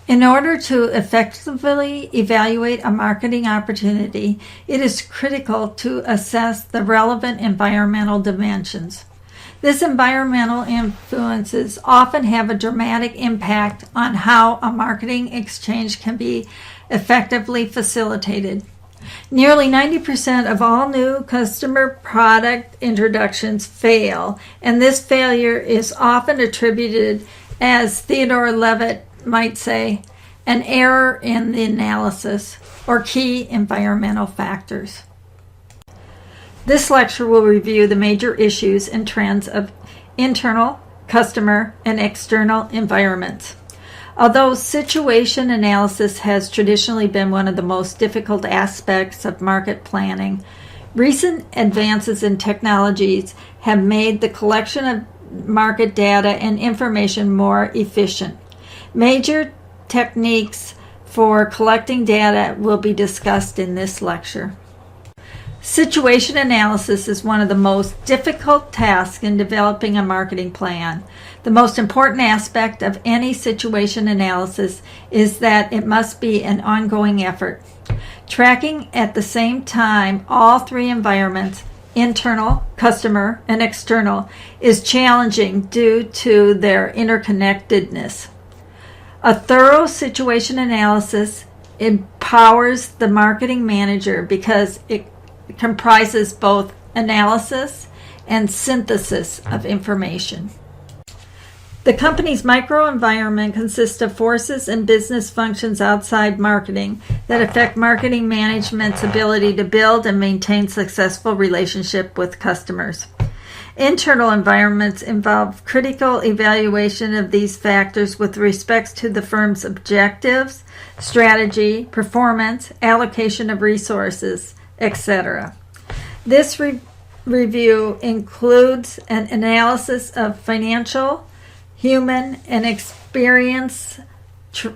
In order to effectively evaluate a marketing opportunity, it is critical to assess the relevant environmental dimensions. These environmental influences often have a dramatic impact on how a marketing exchange can be effectively facilitated. Nearly 90% of all new customer product introductions fail, and this failure is often attributed, as Theodore Levitt might say, an error in the analysis or key environmental factors. This lecture will review the major issues and trends of internal, customer, and external environments. Although situation analysis has traditionally been one of the most difficult aspects of market planning, recent advances in technologies have made the collection of market data and information more efficient. Major techniques for collecting data will be discussed in this lecture. Situation analysis is one of the most difficult tasks in developing a marketing plan. The most important aspect of any situation analysis is that it must be an ongoing effort. Tracking at the same time all three environments, internal, customer, and external, is challenging due to their interconnectedness. A thorough situation analysis empowers the marketing manager because it comprises both analysis and synthesis of information. The company's microenvironment consists of forces and business functions outside marketing that affect marketing management's ability to build and maintain successful relationships with customers. Internal environments involve critical evaluation of these factors with respect to the firm's objectives, strategy, performance, allocation of resources, etc. This review includes an analysis of financial, human, and experience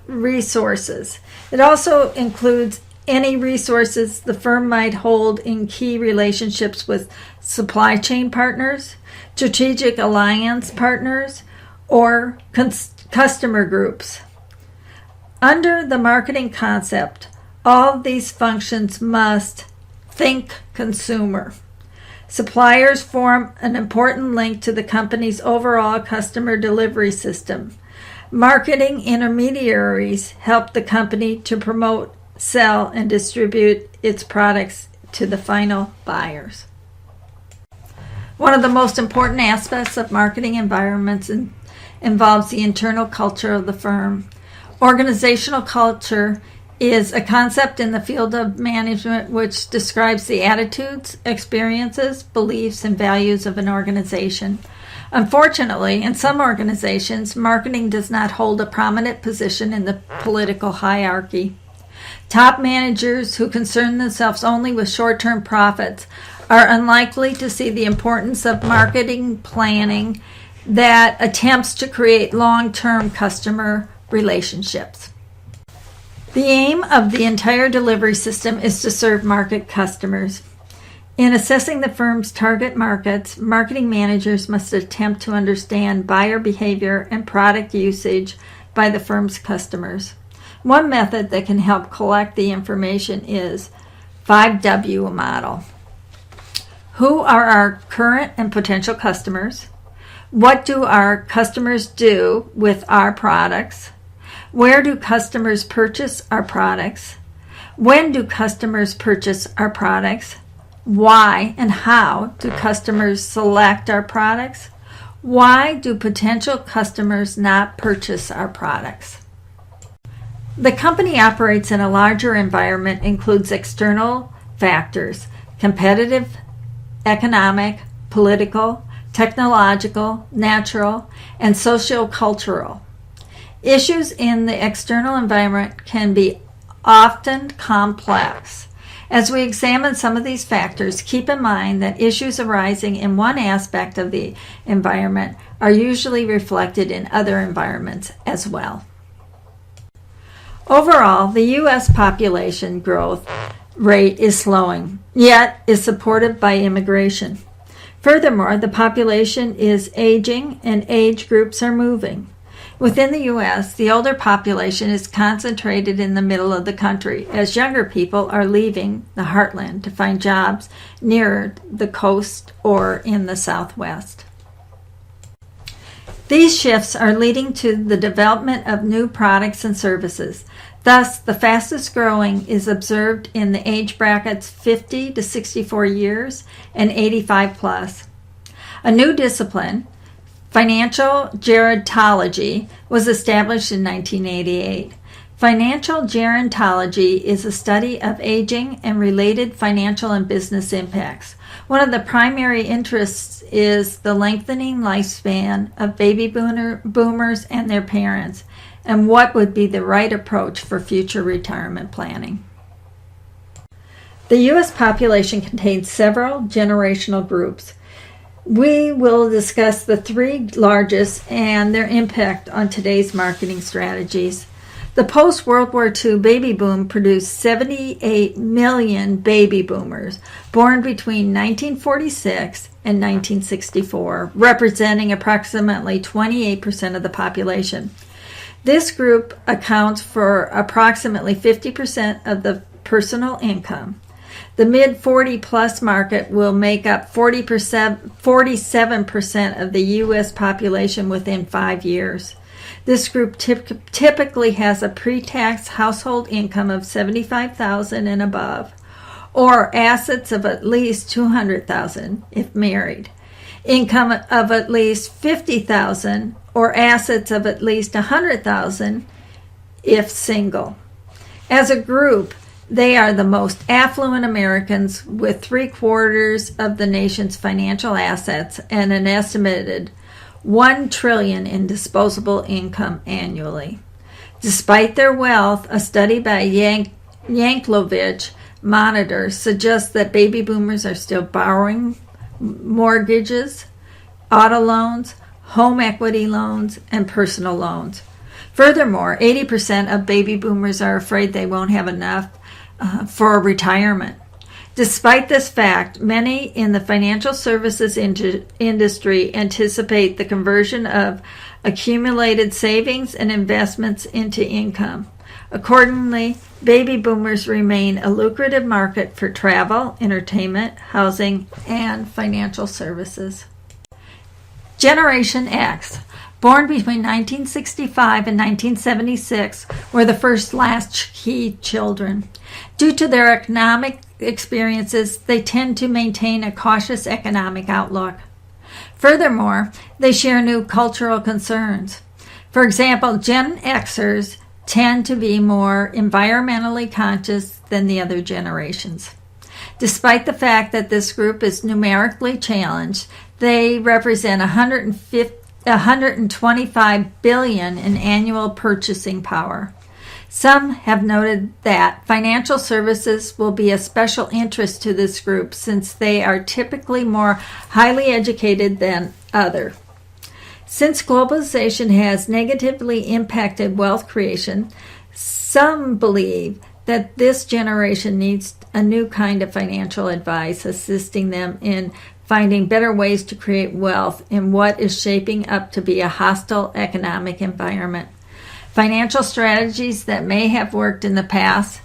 resources. It also includes any resources the firm might hold in key relationships with supply chain partners, strategic alliance partners, or customer groups. Under the marketing concept, all these functions must think consumer. Suppliers form an important link to the company's overall customer delivery system. Marketing intermediaries help the company to promote, sell, and distribute its products to the final buyers. One of the most important aspects of marketing environments involves the internal culture of the firm. Organizational culture is a concept in the field of management which describes the attitudes, experiences, beliefs, and values of an organization. Unfortunately, in some organizations, marketing does not hold a prominent position in the political hierarchy. Top managers who concern themselves only with short-term profits are unlikely to see the importance of marketing planning that attempts to create long-term customer relationships. The aim of the entire delivery system is to serve market customers. In assessing the firm's target markets, marketing managers must attempt to understand buyer behavior and product usage by the firm's customers. One method that can help collect the information is 5W model. Who are our current and potential customers? What do our customers do with our products? Where do customers purchase our products? When do customers purchase our products? Why and how do customers select our products? Why do potential customers not purchase our products? The company operates in a larger environment, includes external factors, competitive, economic, political, technological, natural, and socio-cultural. Issues in the external environment can be often complex. As we examine some of these factors, keep in mind that issues arising in one aspect of the environment are usually reflected in other environments as well. Overall, the U.S. population growth rate is slowing, yet is supported by immigration. Furthermore, the population is aging and age groups are moving. Within the U.S., the older population is concentrated in the middle of the country, as younger people are leaving the heartland to find jobs near the coast or in the Southwest. These shifts are leading to the development of new products and services. Thus, the fastest growing is observed in the age brackets 50 to 64 years and 85 plus. A new discipline, financial gerontology, was established in 1988. Financial gerontology is a study of aging and related financial and business impacts. One of the primary interests is the lengthening lifespan of baby boomers and their parents, and what would be the right approach for future retirement planning. The U.S. population contains several generational groups. We will discuss the three largest and their impact on today's marketing strategies. The post-World War II baby boom produced 78 million baby boomers born between 1946 and 1964, representing approximately 28% of the population. This group accounts for approximately 50% of the personal income. The mid-40 plus market will make up 47% of the U.S. population within 5 years. This group typically has a pre-tax household income of $75,000 and above, or assets of at least $200,000 if married, income of at least $50,000, or assets of at least $100,000 if single. As a group, they are the most affluent Americans, with 3/4 of the nation's financial assets and an estimated $1 trillion in disposable income annually. Despite their wealth, a study by Yankelovich Monitor suggests that baby boomers are still borrowing mortgages, auto loans, home equity loans, and personal loans. Furthermore, 80% of baby boomers are afraid they won't have enough for retirement. Despite this fact, many in the financial services industry anticipate the conversion of accumulated savings and investments into income. Accordingly, baby boomers remain a lucrative market for travel, entertainment, housing, and financial services. Generation X, born between 1965 and 1976, were the first latchkey children. Due to their economic experiences, they tend to maintain a cautious economic outlook. Furthermore, they share new cultural concerns. For example, Gen Xers tend to be more environmentally conscious than the other generations. Despite the fact that this group is numerically challenged, they represent $125 billion in annual purchasing power. Some have noted that financial services will be a special interest to this group since they are typically more highly educated than others. Since globalization has negatively impacted wealth creation, some believe that this generation needs a new kind of financial advice, assisting them in finding better ways to create wealth in what is shaping up to be a hostile economic environment. Financial strategies that may have worked in the past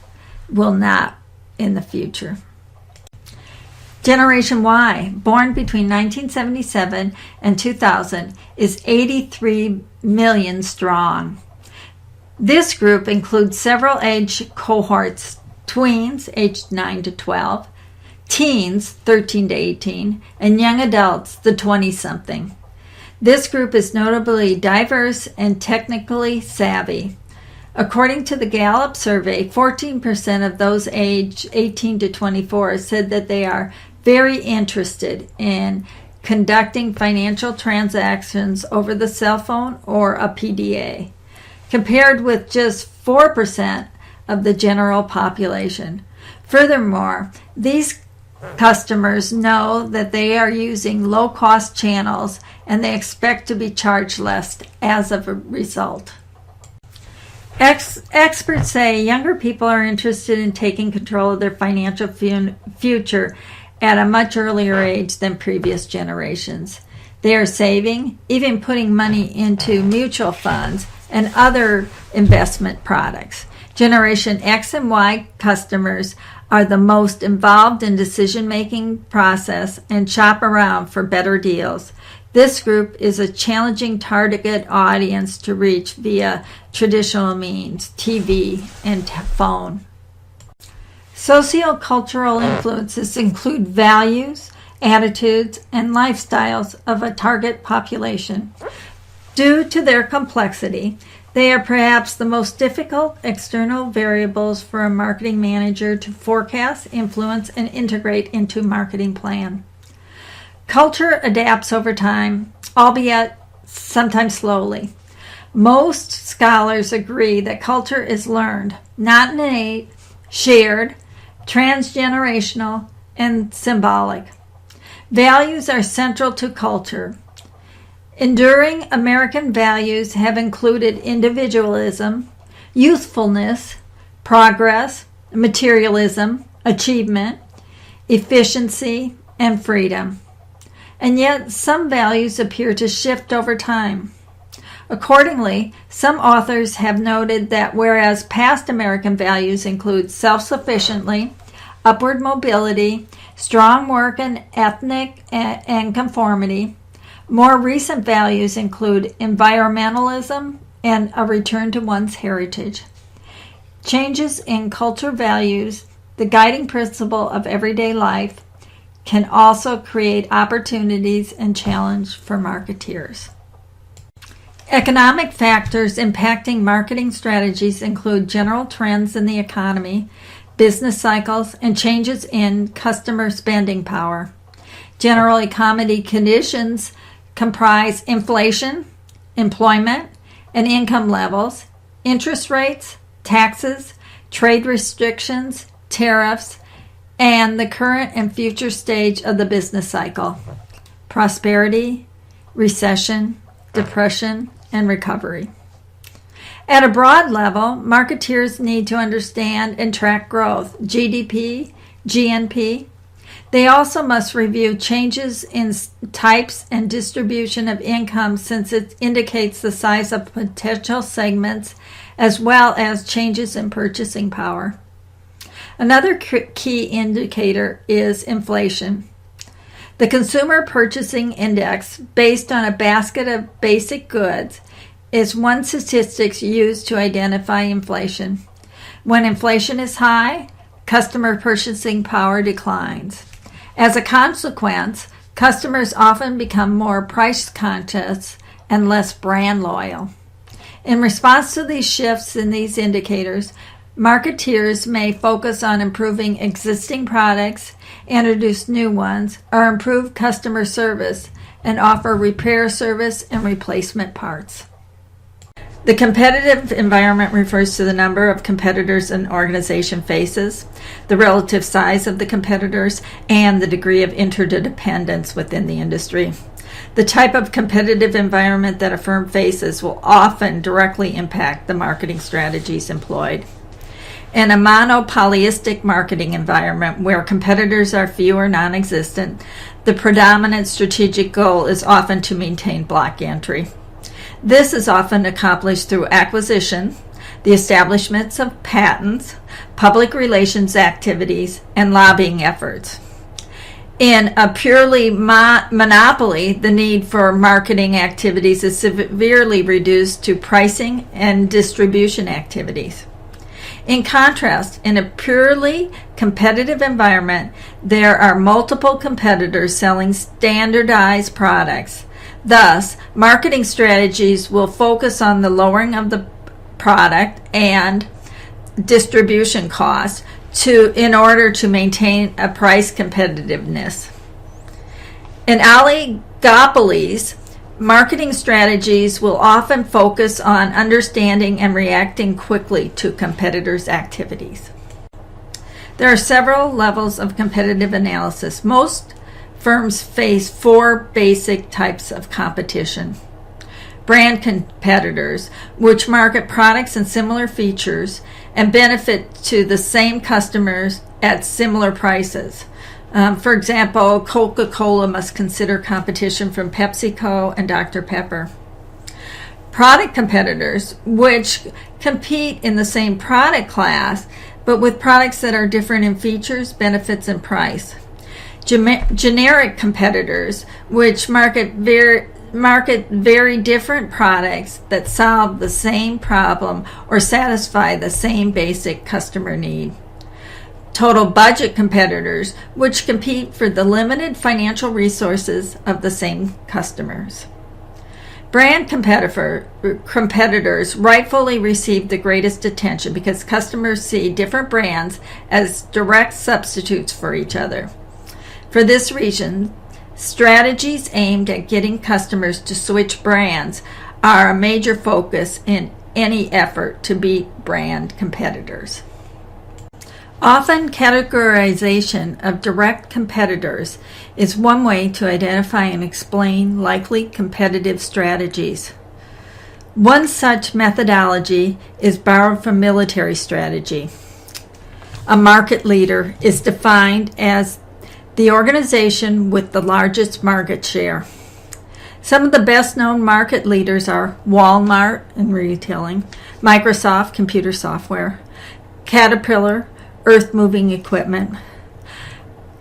will not in the future. Generation Y, born between 1977 and 2000, is 83 million strong. This group includes several age cohorts: tweens, aged 9 to 12, teens, 13 to 18, and young adults, the 20-something. This group is notably diverse and technically savvy. According to the Gallup survey, 14% of those aged 18 to 24 said that they are very interested in conducting financial transactions over the cell phone or a PDA, compared with just 4% of the general population. Furthermore, these customers know that they are using low-cost channels and they expect to be charged less as a result. Experts say younger people are interested in taking control of their financial future at a much earlier age than previous generations. They are saving, even putting money into mutual funds and other investment products. Generation X and Y customers are the most involved in decision-making process and shop around for better deals. This group is a challenging target audience to reach via traditional means, TV and phone. Sociocultural influences include values, attitudes, and lifestyles of a target population. Due to their complexity, they are perhaps the most difficult external variables for a marketing manager to forecast, influence, and integrate into a marketing plan. Culture adapts over time, albeit sometimes slowly. Most scholars agree that culture is learned, not innate, shared, transgenerational, and symbolic. Values are central to culture. Enduring American values have included individualism, youthfulness, progress, materialism, achievement, efficiency, and freedom. And yet, some values appear to shift over time. Accordingly, some authors have noted that whereas past American values include self-sufficiency, upward mobility, strong work and ethnic and conformity, more recent values include environmentalism and a return to one's heritage. Changes in culture values, the guiding principle of everyday life, can also create opportunities and challenge for marketeers. Economic factors impacting marketing strategies include general trends in the economy, business cycles, and changes in customer spending power. General economic conditions comprise inflation, employment, and income levels, interest rates, taxes, trade restrictions, tariffs, and the current and future stage of the business cycle, prosperity, recession, depression, and recovery. At a broad level, marketeers need to understand and track growth, GDP, GNP. They also must review changes in types and distribution of income since it indicates the size of potential segments as well as changes in purchasing power. Another key indicator is inflation. The Consumer Purchasing Index, based on a basket of basic goods, is one statistic used to identify inflation. When inflation is high, customer purchasing power declines. As a consequence, customers often become more price conscious and less brand loyal. In response to these shifts in these indicators, marketeers may focus on improving existing products, introduce new ones, or improve customer service and offer repair service and replacement parts. The competitive environment refers to the number of competitors an organization faces, the relative size of the competitors, and the degree of interdependence within the industry. The type of competitive environment that a firm faces will often directly impact the marketing strategies employed. In a monopolistic marketing environment where competitors are few or non-existent, the predominant strategic goal is often to maintain block entry. This is often accomplished through acquisition, the establishments of patents, public relations activities, and lobbying efforts. In a purely monopoly, the need for marketing activities is severely reduced to pricing and distribution activities. In contrast, in a purely competitive environment, there are multiple competitors selling standardized products. Thus, marketing strategies will focus on the lowering of the product and distribution costs in order to maintain a price competitiveness. In oligopolies, marketing strategies will often focus on understanding and reacting quickly to competitors' activities. There are several levels of competitive analysis. Most firms face four basic types of competition. Brand competitors, which market products and similar features and benefit to the same customers at similar prices. For example, Coca-Cola must consider competition from PepsiCo and Dr. Pepper. Product competitors, which compete in the same product class, but with products that are different in features, benefits, and price. Generic competitors, which market very different products that solve the same problem or satisfy the same basic customer need. Total budget competitors, which compete for the limited financial resources of the same customers. Brand competitors rightfully receive the greatest attention because customers see different brands as direct substitutes for each other. For this reason, strategies aimed at getting customers to switch brands are a major focus in any effort to beat brand competitors. Often, categorization of direct competitors is one way to identify and explain likely competitive strategies. One such methodology is borrowed from military strategy. A market leader is defined as the organization with the largest market share. Some of the best-known market leaders are Walmart in retailing, Microsoft computer software, Caterpillar earth-moving equipment,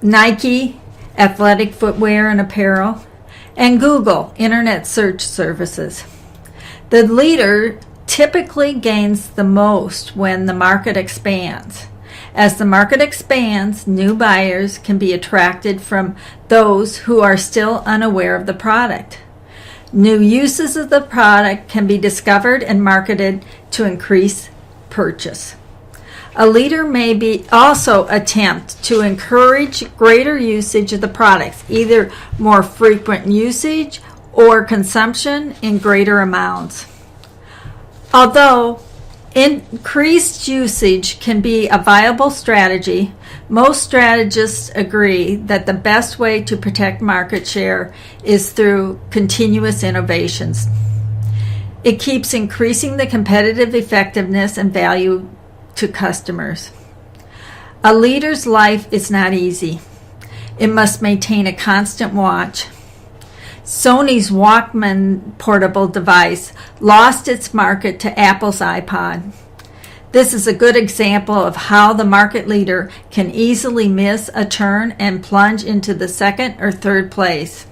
Nike athletic footwear and apparel, and Google internet search services. The leader typically gains the most when the market expands. As the market expands, new buyers can be attracted from those who are still unaware of the product. New uses of the product can be discovered and marketed to increase purchase. A leader may also attempt to encourage greater usage of the products, either more frequent usage or consumption in greater amounts. Although increased usage can be a viable strategy, most strategists agree that the best way to protect market share is through continuous innovations. It keeps increasing the competitive effectiveness and value to customers. A leader's life is not easy. It must maintain a constant watch. Sony's Walkman portable device lost its market to Apple's iPod. This is a good example of how the market leader can easily miss a turn and plunge into the second or third place.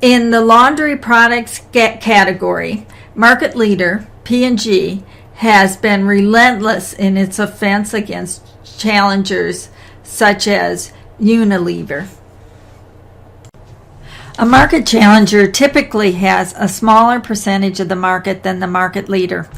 In the laundry products category, market leader P&G has been relentless in its offense against challengers such as Unilever. A market challenger typically has a smaller percentage of the market than the market leader.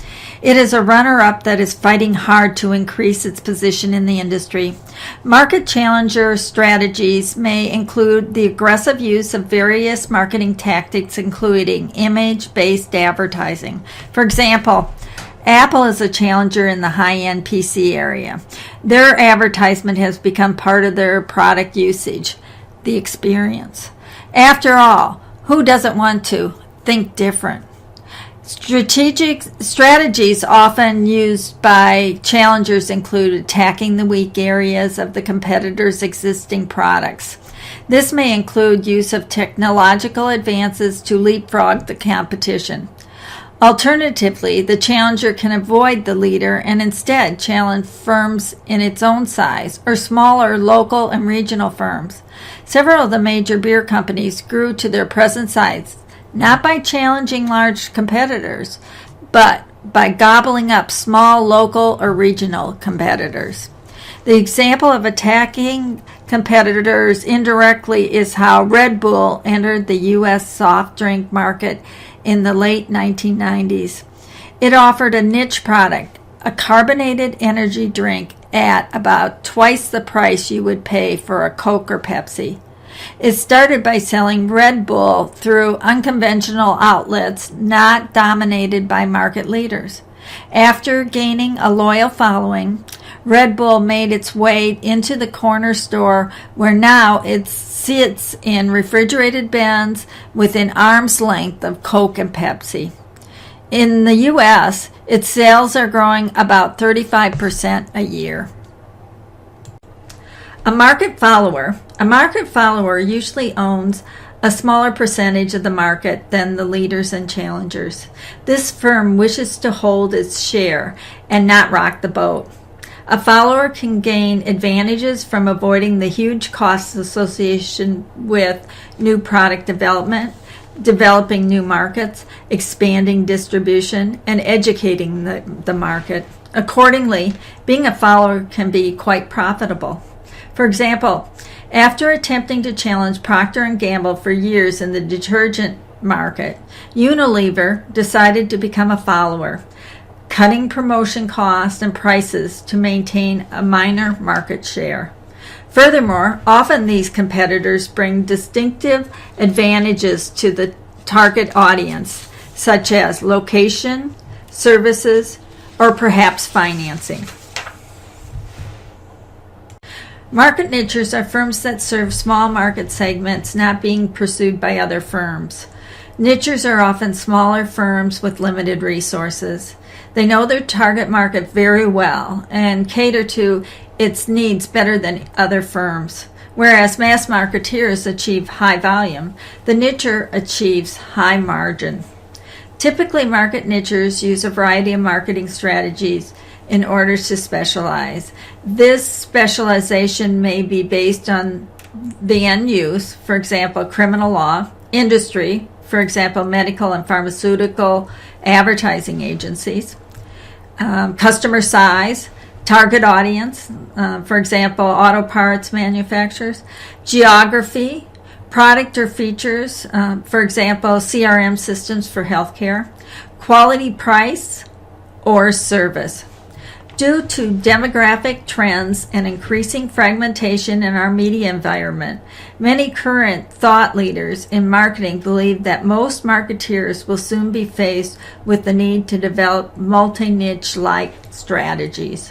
It is a runner-up that is fighting hard to increase its position in the industry. Market challenger strategies may include the aggressive use of various marketing tactics, including image-based advertising. For example, Apple is a challenger in the high-end PC area. Their advertisement has become part of their product usage, the experience. After all, who doesn't want to think different? Strategies often used by challengers include attacking the weak areas of the competitors' existing products. This may include use of technological advances to leapfrog the competition. Alternatively, the challenger can avoid the leader and instead challenge firms in its own size or smaller local and regional firms. Several of the major beer companies grew to their present size not by challenging large competitors, but by gobbling up small local or regional competitors. The example of attacking competitors indirectly is how Red Bull entered the U.S. soft drink market in the late 1990s. It offered a niche product, a carbonated energy drink, at about twice the price you would pay for a Coke or Pepsi. It started by selling Red Bull through unconventional outlets not dominated by market leaders. After gaining a loyal following, Red Bull made its way into the corner store where now it sits in refrigerated bins within arm's length of Coke and Pepsi. In the U.S., its sales are growing about 35% a year. A market follower. A market follower usually owns a smaller percentage of the market than the leaders and challengers. This firm wishes to hold its share and not rock the boat. A follower can gain advantages from avoiding the huge costs associated with new product development, developing new markets, expanding distribution, and educating the market. Accordingly, being a follower can be quite profitable. For example, after attempting to challenge Procter & Gamble for years in the detergent market, Unilever decided to become a follower, cutting promotion costs and prices to maintain a minor market share. Furthermore, often these competitors bring distinctive advantages to the target audience, such as location, services, or perhaps financing. Market niches are firms that serve small market segments not being pursued by other firms. Niches are often smaller firms with limited resources. They know their target market very well and cater to its needs better than other firms. Whereas mass marketeers achieve high volume, the nicher achieves high margin. Typically, market nichers use a variety of marketing strategies in order to specialize. This specialization may be based on the end use, for example, criminal law, industry, for example, medical and pharmaceutical advertising agencies, customer size, target audience, for example, auto parts manufacturers, geography, product or features, for example, CRM systems for healthcare, quality, price, or service. Due to demographic trends and increasing fragmentation in our media environment, many current thought leaders in marketing believe that most marketeers will soon be faced with the need to develop multi-niche-like strategies.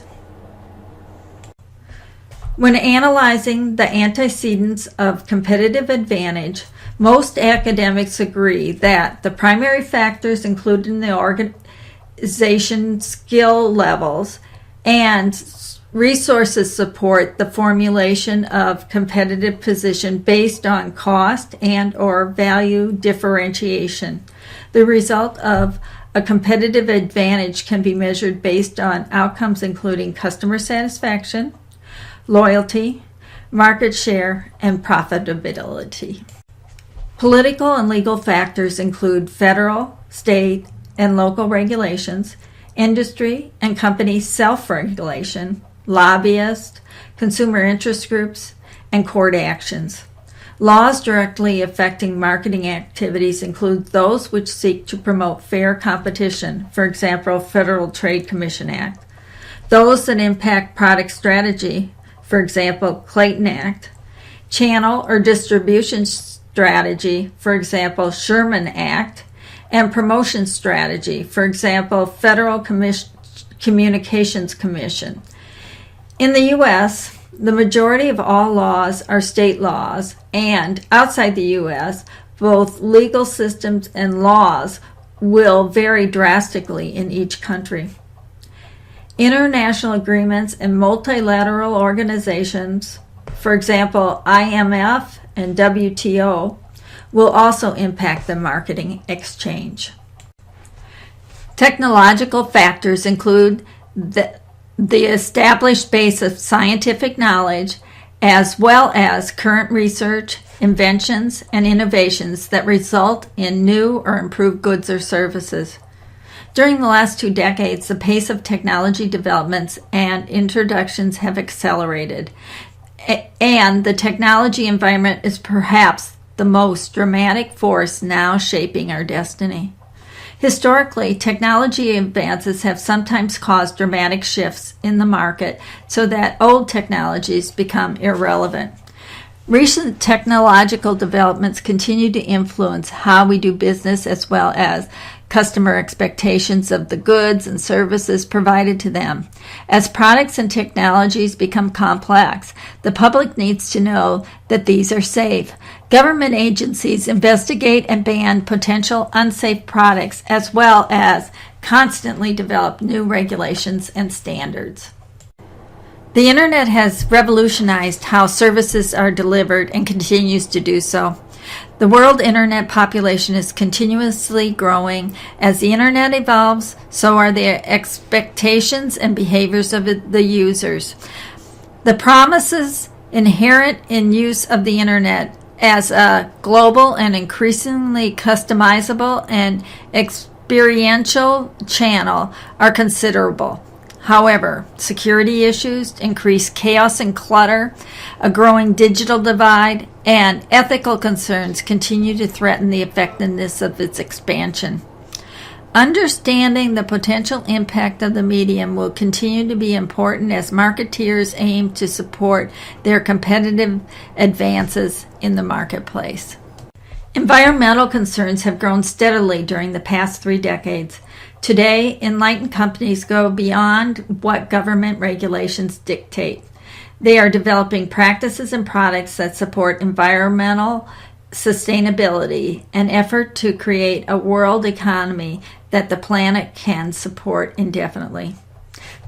When analyzing the antecedents of competitive advantage, most academics agree that the primary factors included in the organization skill levels and resources support the formulation of competitive position based on cost and or value differentiation. The result of a competitive advantage can be measured based on outcomes including customer satisfaction, loyalty, market share, and profitability. Political and legal factors include federal, state, and local regulations, industry and company self-regulation, lobbyists, consumer interest groups, and court actions. Laws directly affecting marketing activities include those which seek to promote fair competition, for example, Federal Trade Commission Act. Those that impact product strategy, for example, Clayton Act. Channel or distribution strategy, for example, Sherman Act. And promotion strategy, for example, Federal Communications Commission. In the U.S., the majority of all laws are state laws, and outside the U.S., both legal systems and laws will vary drastically in each country. International agreements and multilateral organizations, for example, IMF and WTO, will also impact the marketing exchange. Technological factors include the established base of scientific knowledge as well as current research, inventions, and innovations that result in new or improved goods or services. During the last 2 decades, the pace of technology developments and introductions have accelerated, and the technology environment is perhaps the most dramatic force now shaping our destiny. Historically, technology advances have sometimes caused dramatic shifts in the market so that old technologies become irrelevant. Recent technological developments continue to influence how we do business as well as customer expectations of the goods and services provided to them. As products and technologies become complex, the public needs to know that these are safe. Government agencies investigate and ban potential unsafe products as well as constantly develop new regulations and standards. The internet has revolutionized how services are delivered and continues to do so. The world internet population is continuously growing. As the internet evolves, so are the expectations and behaviors of the users. The promises inherent in use of the internet as a global and increasingly customizable and experiential channel are considerable. However, security issues, increased chaos and clutter, a growing digital divide, and ethical concerns continue to threaten the effectiveness of its expansion. Understanding the potential impact of the medium will continue to be important as marketeers aim to support their competitive advances in the marketplace. Environmental concerns have grown steadily during the past 3 decades. Today, enlightened companies go beyond what government regulations dictate. They are developing practices and products that support environmental sustainability, an effort to create a world economy that the planet can support indefinitely.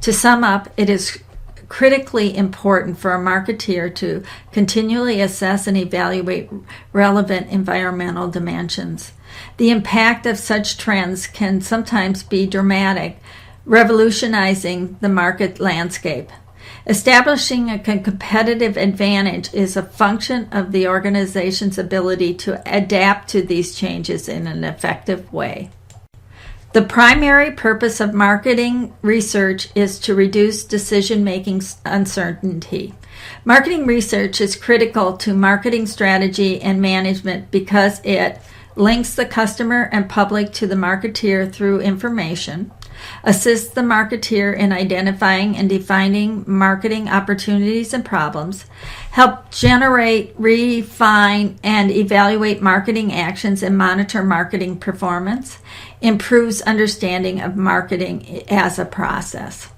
To sum up, it is critically important for a marketeer to continually assess and evaluate relevant environmental dimensions. The impact of such trends can sometimes be dramatic, revolutionizing the market landscape. Establishing a competitive advantage is a function of the organization's ability to adapt to these changes in an effective way. The primary purpose of marketing research is to reduce decision-making uncertainty. Marketing research is critical to marketing strategy and management because it links the customer and public to the marketeer through information, assists the marketeer in identifying and defining marketing opportunities and problems, help generate, refine, and evaluate marketing actions and monitor marketing performance, improves understanding of marketing as a process.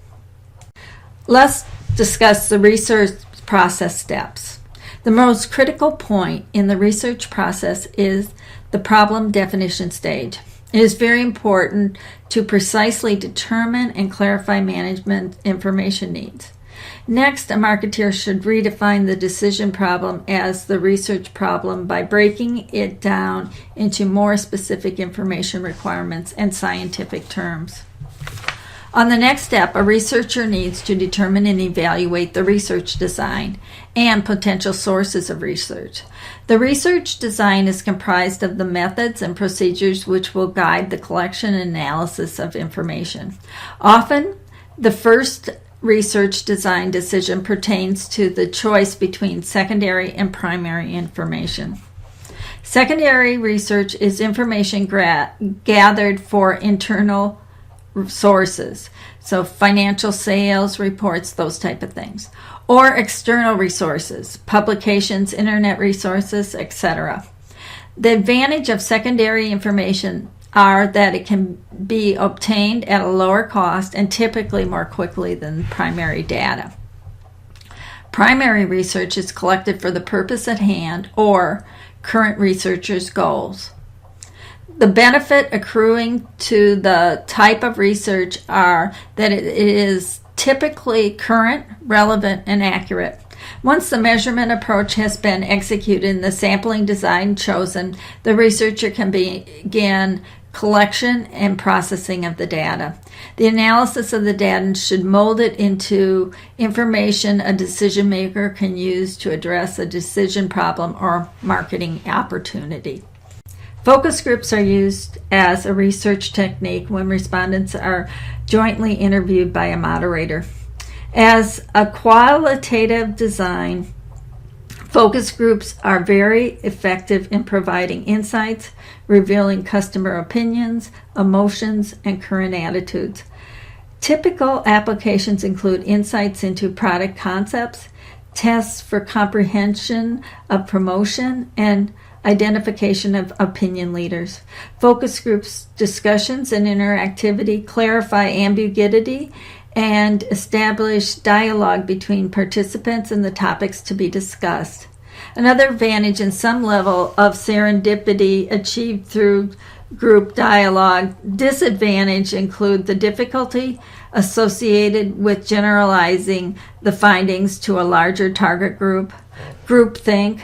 Let's discuss the research process steps. The most critical point in the research process is the problem definition stage. It is very important to precisely determine and clarify management information needs. Next, a marketeer should redefine the decision problem as the research problem by breaking it down into more specific information requirements and scientific terms. On the next step, a researcher needs to determine and evaluate the research design and potential sources of research. The research design is comprised of the methods and procedures which will guide the collection and analysis of information. Often, the first research design decision pertains to the choice between secondary and primary information. Secondary research is information gathered for internal sources, so financial sales reports, those type of things, or external resources, publications, internet resources, etc. The advantage of secondary information are that it can be obtained at a lower cost and typically more quickly than primary data. Primary research is collected for the purpose at hand or current researchers' goals. The benefit accruing to the type of research are that it is typically current, relevant, and accurate. Once the measurement approach has been executed and the sampling design chosen, the researcher can begin collection and processing of the data. The analysis of the data should mold it into information a decision maker can use to address a decision problem or marketing opportunity. Focus groups are used as a research technique when respondents are jointly interviewed by a moderator. As a qualitative design, focus groups are very effective in providing insights, revealing customer opinions, emotions, and current attitudes. Typical applications include insights into product concepts, tests for comprehension of promotion, and identification of opinion leaders. Focus groups discussions and interactivity clarify ambiguity and establish dialogue between participants and the topics to be discussed. Another advantage and some level of serendipity achieved through group dialogue. Disadvantage include the difficulty associated with generalizing the findings to a larger target group, groupthink,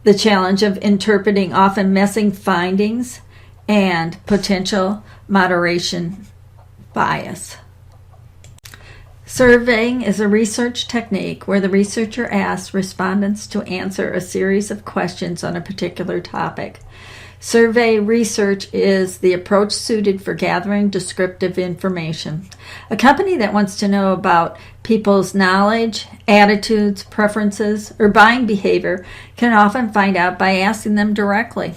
the challenge of interpreting often missing findings, and potential moderation bias. Surveying is a research technique where the researcher asks respondents to answer a series of questions on a particular topic. Survey research is the approach suited for gathering descriptive information. A company that wants to know about people's knowledge, attitudes, preferences, or buying behavior can often find out by asking them directly.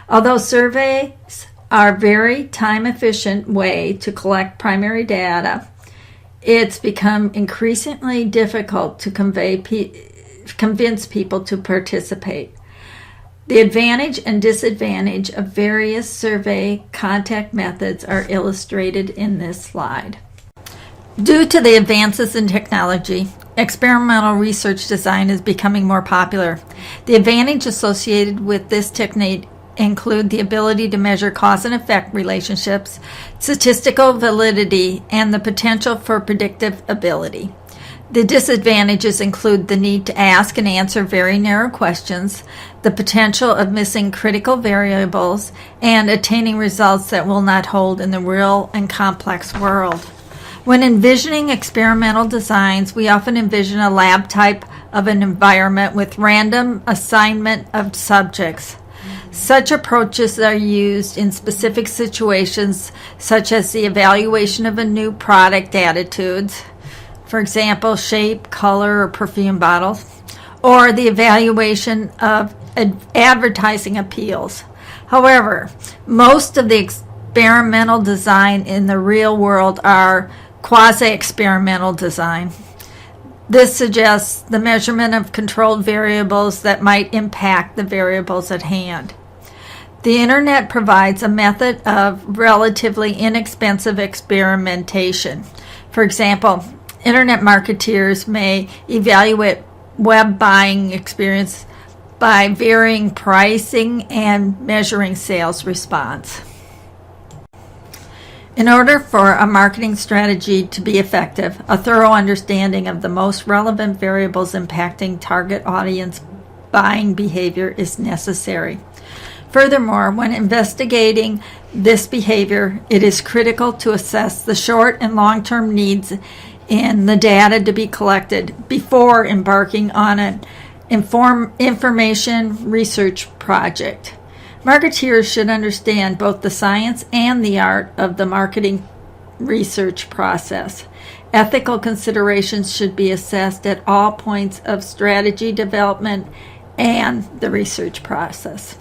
Although surveys are a very time-efficient way to collect primary data, it's become increasingly difficult to convince people to participate. The advantage and disadvantage of various survey contact methods are illustrated in this slide. Due to the advances in technology, experimental research design is becoming more popular. The advantage associated with this technique include the ability to measure cause and effect relationships, statistical validity, and the potential for predictive ability. The disadvantages include the need to ask and answer very narrow questions, the potential of missing critical variables, and attaining results that will not hold in the real and complex world. When envisioning experimental designs, we often envision a lab type of an environment with random assignment of subjects. Such approaches are used in specific situations, such as the evaluation of a new product attitudes, for example, shape, color, or perfume bottles, or the evaluation of advertising appeals. However, most of the experimental design in the real world are quasi-experimental design. This suggests the measurement of controlled variables that might impact the variables at hand. The internet provides a method of relatively inexpensive experimentation. For example, internet marketeers may evaluate web buying experience by varying pricing and measuring sales response. In order for a marketing strategy to be effective, a thorough understanding of the most relevant variables impacting target audience buying behavior is necessary. Furthermore, when investigating this behavior, it is critical to assess the short and long-term needs in the data to be collected before embarking on an information research project. Marketeers should understand both the science and the art of the marketing research process. Ethical considerations should be assessed at all points of strategy development and the research process.